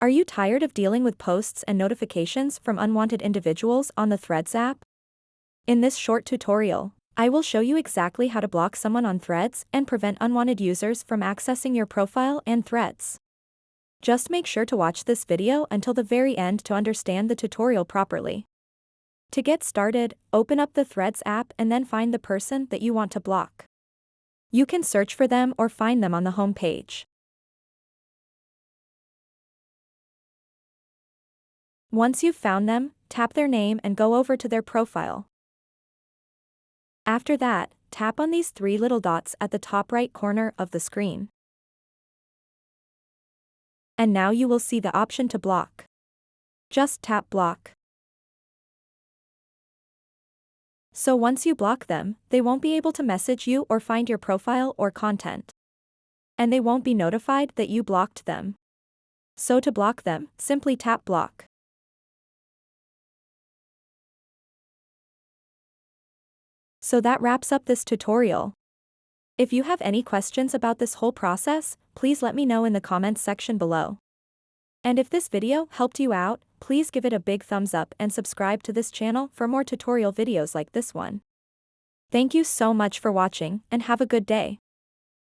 Are you tired of dealing with posts and notifications from unwanted individuals on the Threads app? In this short tutorial, I will show you exactly how to block someone on Threads and prevent unwanted users from accessing your profile and threads. Just make sure to watch this video until the very end to understand the tutorial properly. To get started, open up the Threads app and then find the person that you want to block. You can search for them or find them on the home page. Once you've found them, tap their name and go over to their profile. After that, tap on these three little dots at the top right corner of the screen. And now you will see the option to block. Just tap block. So once you block them, they won't be able to message you or find your profile or content. And they won't be notified that you blocked them. So to block them, simply tap block. So that wraps up this tutorial. If you have any questions about this whole process, please let me know in the comments section below. And if this video helped you out, please give it a big thumbs up and subscribe to this channel for more tutorial videos like this one. Thank you so much for watching and have a good day.